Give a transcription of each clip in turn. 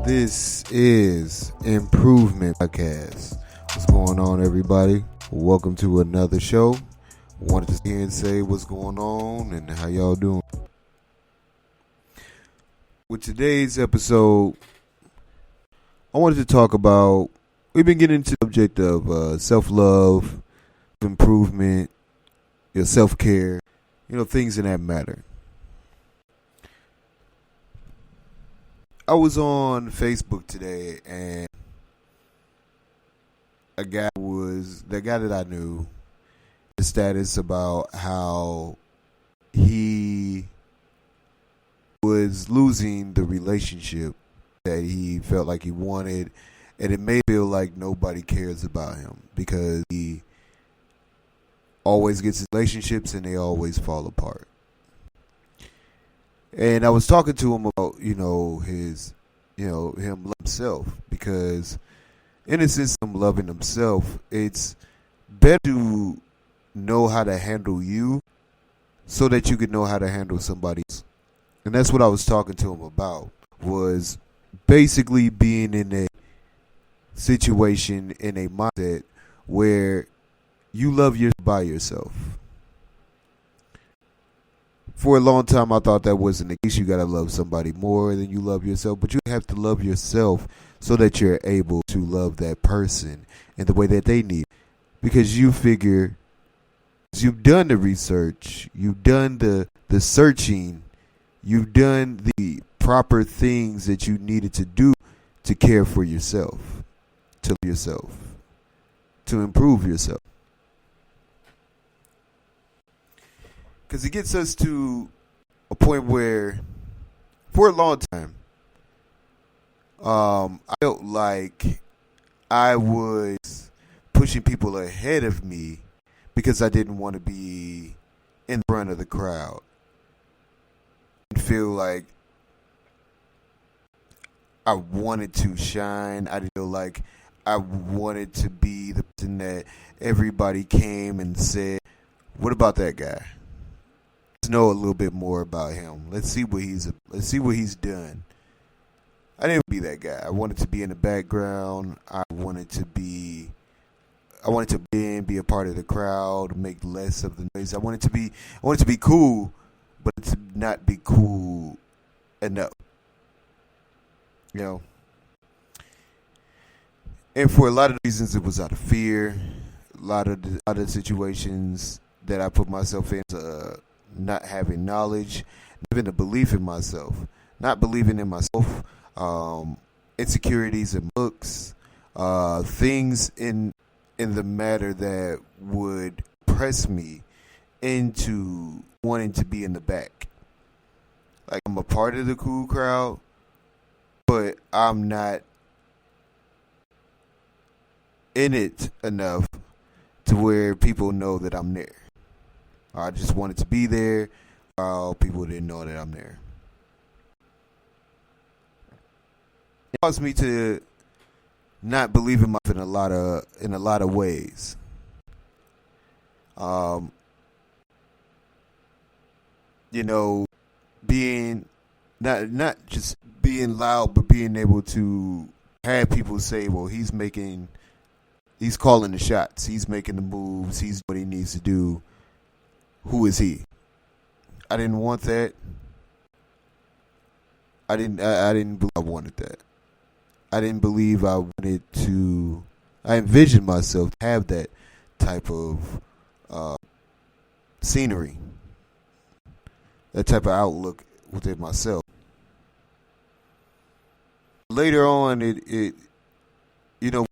This is Improvement Podcast. What's going on, everybody? Welcome to another show. Wanted to hear and say what's going on and how y'all doing. With today's episode, I wanted to talk about, we've been getting into the subject of self-love, improvement, self-care, things in that matter. I was on Facebook today, and the guy that I knew, the status about how he was losing the relationship that he felt like he wanted, and it may feel like nobody cares about him because he always gets relationships and they always fall apart. And I was talking to him about, him himself, because in a sense of loving himself, it's better to know how to handle you so that you can know how to handle somebody else. And that's what I was talking to him about, was basically being in a situation, in a mindset where you love yourself by yourself. For a long time, I thought that wasn't the case. You got to love somebody more than you love yourself. But you have to love yourself so that you're able to love that person in the way that they need. Because you figure, you've done the research, you've done the searching, you've done the proper things that you needed to do to care for yourself, to love yourself, to improve yourself. Because it gets us to a point where, for a long time, I felt like I was pushing people ahead of me because I didn't want to be in front of the crowd. I feel like I wanted to shine. I didn't feel like I wanted to be the person that everybody came and said, "What about that guy? Let's know a little bit more about him. Let's see what he's done." I didn't be that guy. I wanted to be in the background. I wanted to be a part of the crowd, make less of the noise. I wanted to be cool, but to not be cool enough. And for a lot of reasons, it was out of fear. A lot of situations that I put myself in, not having knowledge, having a belief in myself, not believing in myself, insecurities and looks, things in the matter that would press me into wanting to be in the back. Like, I'm a part of the cool crowd, but I'm not in it enough to where people know that I'm there. I just wanted to be there while people didn't know that I'm there. It caused me to not believe in myself in a lot of ways. Being not just being loud, but being able to have people say, "Well, he's calling the shots, he's making the moves, he's what he needs to do. Who is he?" I didn't want that. I didn't believe I wanted that. I didn't believe I wanted to. I envisioned myself to have that type of scenery, that type of outlook within myself. Later on,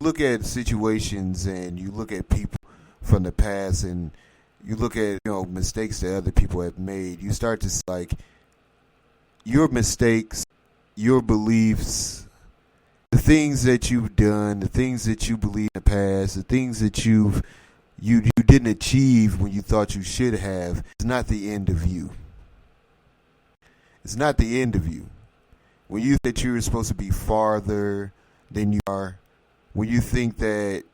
look at situations and you look at people from the past and you look at, mistakes that other people have made. You start to see, like, your mistakes, your beliefs, the things that you've done, the things that you believe in the past, the things that you didn't achieve when you thought you should have, is not the end of you. It's not the end of you. When you think that you're supposed to be farther than you are, when you think that,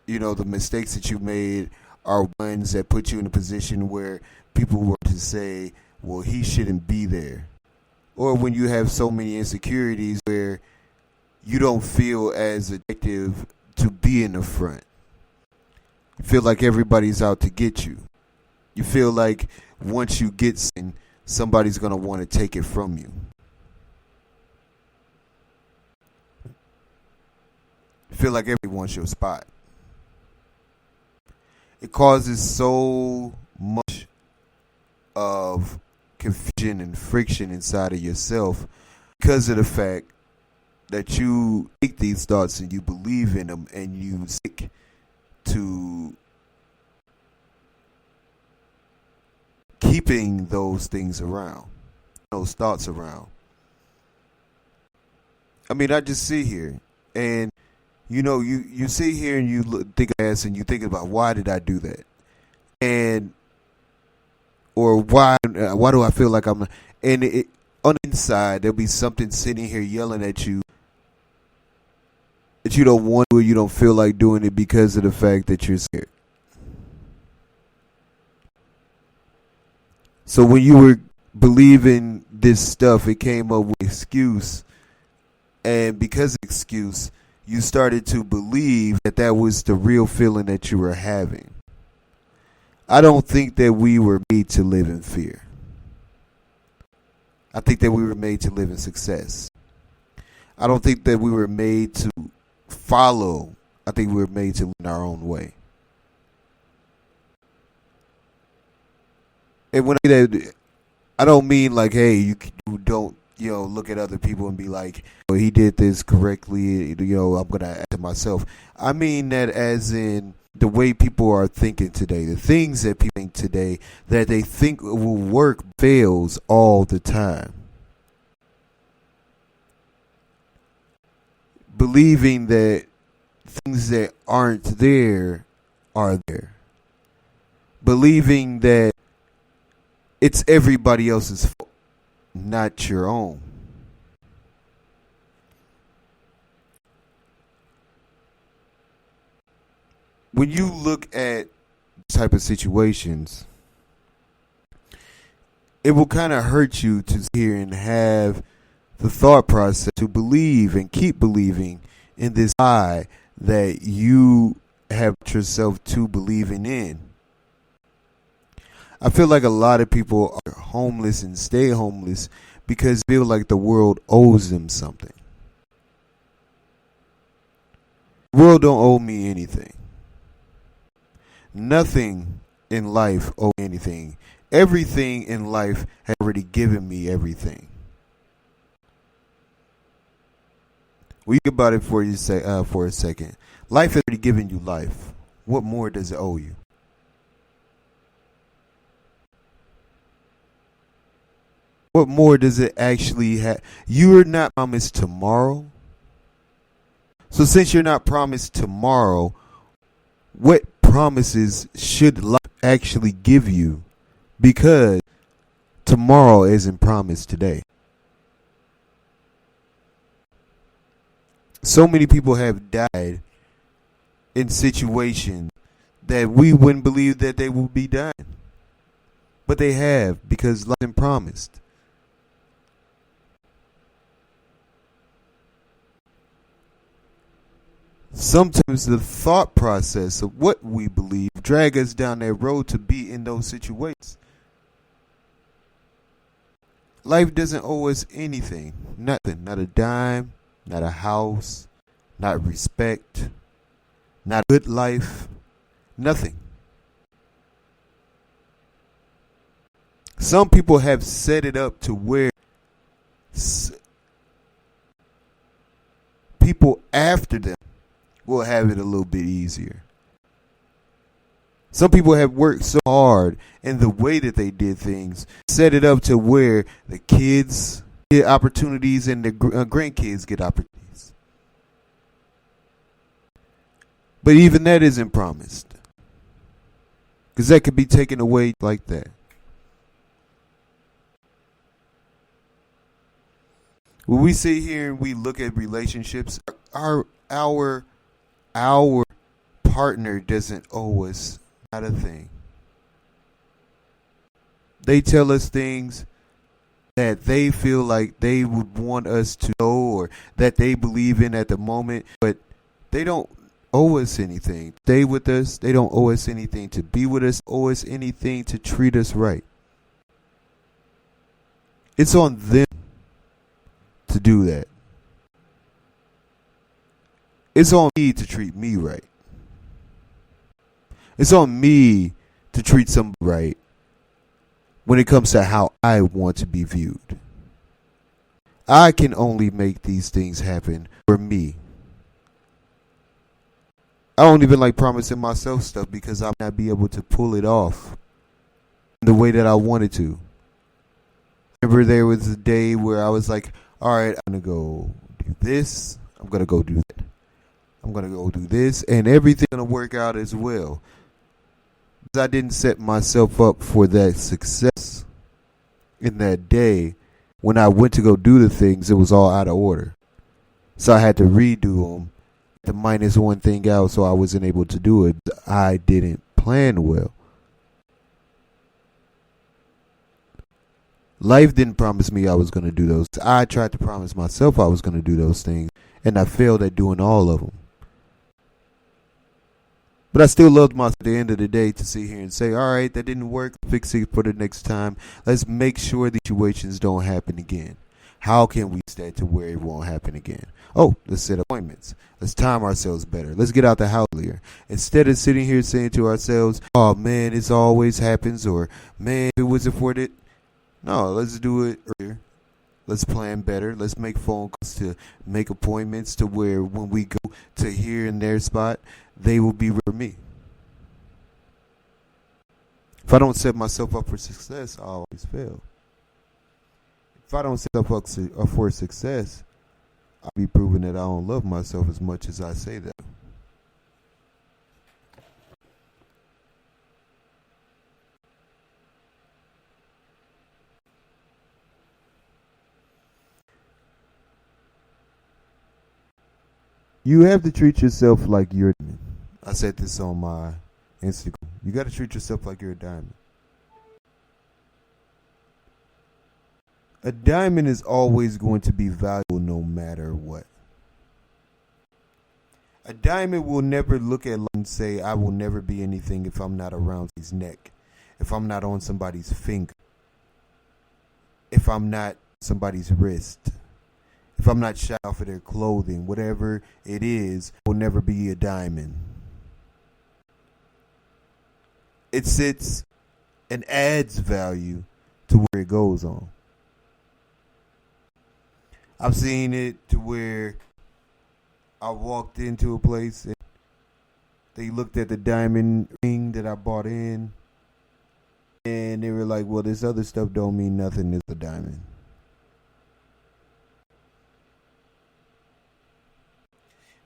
the mistakes that you made are ones that put you in a position where people were to say, "Well, he shouldn't be there." Or when you have so many insecurities where you don't feel as addictive to be in the front. You feel like everybody's out to get you. You feel like once you get something, somebody's going to want to take it from you. You feel like everybody wants your spot. It causes so much of confusion and friction inside of yourself because of the fact that you take these thoughts and you believe in them and you stick to keeping those things around, those thoughts around. I mean, I just sit here and you sit here and you think and you think about why did I do that, and or why do I feel like I'm, and on the inside there'll be something sitting here yelling at you that you don't want to, or you don't feel like doing it because of the fact that you're scared. So when you were believing this stuff, it came up with an excuse, and because of excuse, you started to believe that that was the real feeling that you were having. I don't think that we were made to live in fear. I think that we were made to live in success. I don't think that we were made to follow. I think we were made to live in our own way. And when I say that, I don't mean like, hey, you don't, look at other people and be like, oh, he did this correctly, I'm going to add to myself. I mean that as in the way people are thinking today, the things that people think today that they think will work fails all the time. Believing that things that aren't there are there. Believing that it's everybody else's fault, not your own. When you look at this type of situations, it will kind of hurt you to hear and have the thought process to believe and keep believing in this lie that you have yourself to believing in. I feel like a lot of people are homeless and stay homeless because they feel like the world owes them something. The world don't owe me anything. Nothing in life owes me anything. Everything in life has already given me everything. Well, you think about it for a second. Life has already given you life. What more does it owe you? What more does it actually have? You are not promised tomorrow. So since you're not promised tomorrow, what promises should life actually give you? Because tomorrow isn't promised today. So many people have died in situations that we wouldn't believe that they would be dying. But they have, because life isn't promised. Sometimes the thought process of what we believe drag us down that road to be in those situations. Life doesn't owe us anything. Nothing. Not a dime. Not a house. Not respect. Not a good life. Nothing. Some people have set it up to where people after them will have it a little bit easier. Some people have worked so hard in the way that they did things, set it up to where the kids get opportunities and the grandkids get opportunities. But even that isn't promised, because that could be taken away like that. When we sit here and we look at relationships, our partner doesn't owe us not a thing. They tell us things that they feel like they would want us to know, or that they believe in at the moment, but they don't owe us anything. Stay with us. They don't owe us anything to be with us, owe us anything to treat us right. It's on them to do that. It's on me to treat me right. It's on me to treat somebody right when it comes to how I want to be viewed. I can only make these things happen for me. I don't even like promising myself stuff because I might not be able to pull it off the way that I wanted to. Remember, there was a day where I was like, all right, I'm going to go do this. I'm going to go do that. I'm going to go do this. And everything's going to work out as well. Because I didn't set myself up for that success in that day. When I went to go do the things, it was all out of order. So I had to redo them. To minus one thing out, so I wasn't able to do it. I didn't plan well. Life didn't promise me I was going to do those. I tried to promise myself I was going to do those things, and I failed at doing all of them. But I still loved myself at the end of the day to sit here and say, all right, that didn't work. Fix it for the next time. Let's make sure these situations don't happen again. How can we stay to where it won't happen again? Oh, let's set appointments. Let's time ourselves better. Let's get out the house earlier. Instead of sitting here saying to ourselves, oh man, this always happens, or man, if it wasn't for it. No, let's do it earlier. Let's plan better. Let's make phone calls to make appointments to where when we go to here and their spot, they will be for me. If I don't set myself up for success, I always fail. If I don't set myself up for success, I'll be proving that I don't love myself as much as I say that. You have to treat yourself like you're a diamond. I said this on my Instagram. You got to treat yourself like you're a diamond. A diamond is always going to be valuable no matter what. A diamond will never look at life and say, I will never be anything if I'm not around his neck, if I'm not on somebody's finger, if I'm not somebody's wrist, if I'm not shot off of their clothing, whatever it is, will never be a diamond. It sits and adds value to where it goes on. I've seen it to where I walked into a place and they looked at the diamond ring that I bought in and they were like, well, this other stuff don't mean nothing. It's a diamond.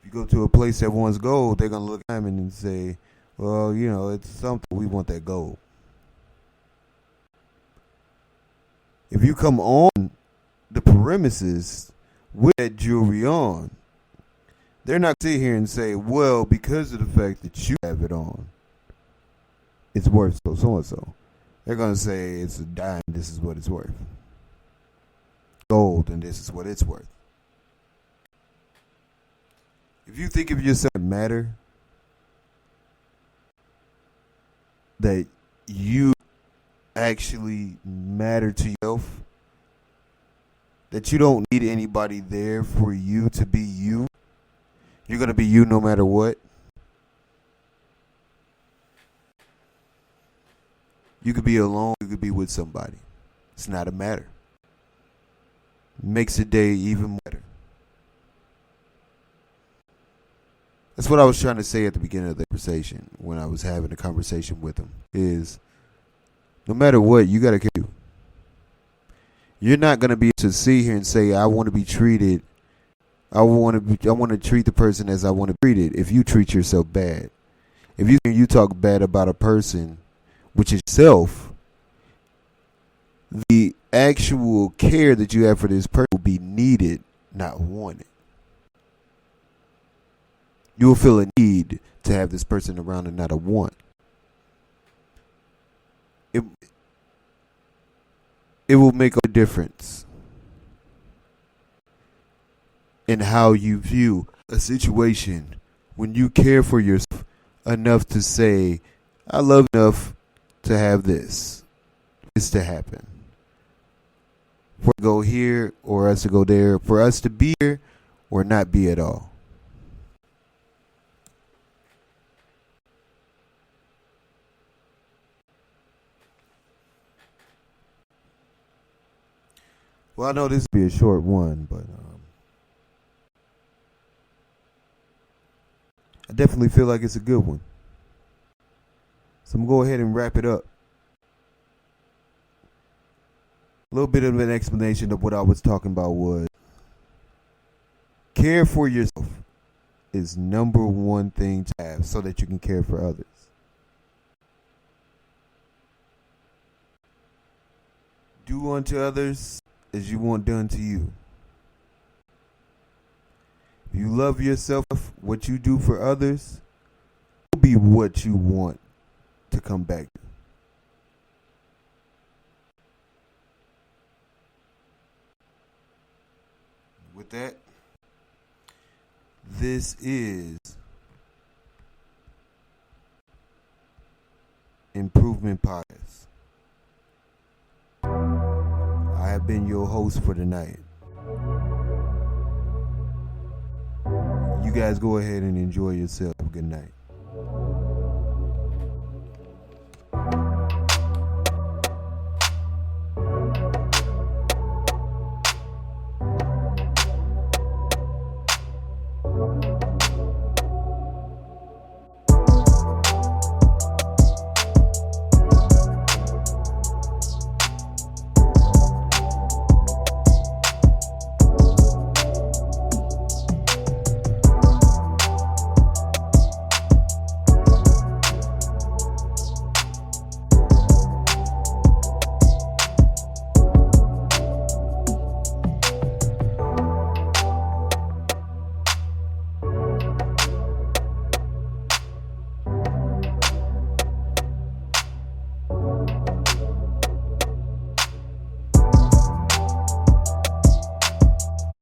If you go to a place that wants gold, they're going to look at diamond and say, well, you know, it's something. We want that gold. If you come on the premises with that jewelry on, they're not sit here and say, well, because of the fact that you have it on, it's worth so and so. They're going to say it's a dime, this is what it's worth. Gold, and this is what it's worth. If you think of yourself as matter, that you actually matter to yourself, that you don't need anybody there for you to be you, you're going to be you no matter what. You could be alone, you could be with somebody. It's not a matter. Makes the day even better. That's what I was trying to say at the beginning of the conversation when I was having a conversation with him, is no matter what, you got to care. You're not going to be able to sit here and say, I want to be treated. I want to treat the person as I want to be treated if you treat yourself bad. If you talk bad about a person, which is self, the actual care that you have for this person will be needed, not wanted. You will feel a need to have this person around and not a want. It will make a difference. in how you view a situation. When you care for yourself enough to say, I love enough to have this to happen. For us to go here or us to go there, for us to be here or not be at all. Well, I know this will be a short one, but I definitely feel like it's a good one. So I'm going to go ahead and wrap it up. A little bit of an explanation of what I was talking about was care for yourself is number one thing to have so that you can care for others. Do unto others as you want done to you. If you love yourself, what you do for others will be what you want to come back to. With that, this is Improvement Podcast. I have been your host for the night. You guys go ahead and enjoy yourself. Good night.